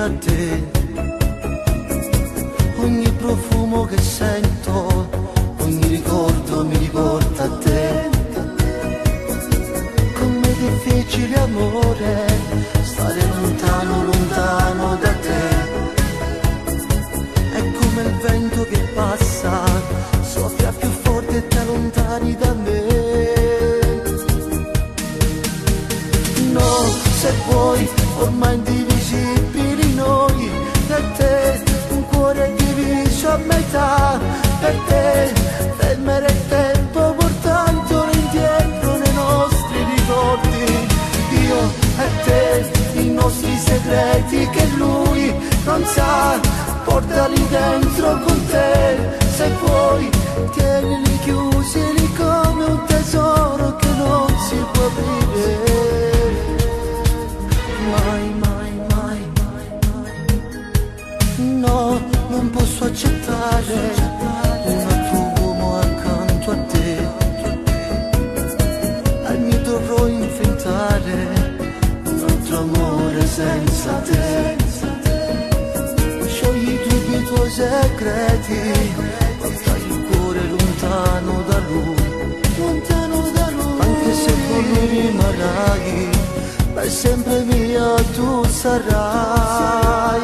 intorno a te. Ogni profumo che sento, ogni ricordo mi riporta a te. Com'è difficile amore, stare lontano, lontano da te. È come il vento che passa, soffia più forte e ti allontani da me. No, se vuoi, ormai indivisibili noi e te, un cuore diviso a metà. Per te fermerei il tempo portandolo indietro nei nostri ricordi. Io e te, i nostri segreti che lui non sa, portali dentro con te. Se vuoi, tienili chiusi lì come un tesoro che non si può aprire. Mai, mai, mai, mai. No, non posso accettare un altro uomo accanto a te. Al mio dovrò inventare un altro amore senza te. Sciogli tutti i tuoi segreti, portai il cuore lontano da lui, lontano da lui. Anche se con lui rimarrai, per sempre mia tu sarai.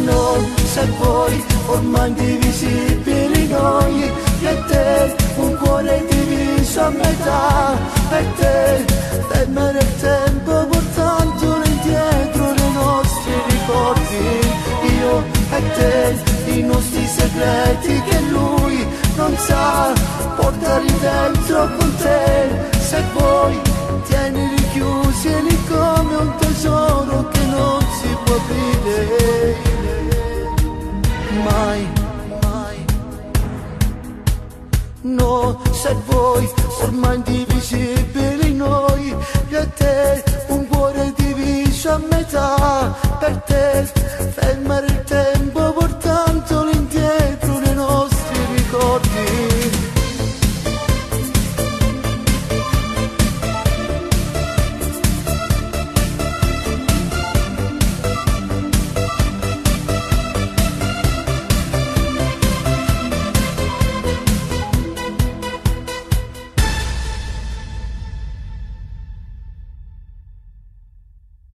No, se vuoi, ormai indivisibili noi e te, un cuore diviso a metà. Per te fermare il tempo portandolo indietro nei nostri ricordi. Io e te, i nostri segreti che lui non sa, portali dentro con te. Se vuoi, tienili chiusi lì come un tesoro che non si può aprire. Mai, mai. No, se vuoi, ormai indivisibili noi, io e te, un cuore diviso a metà.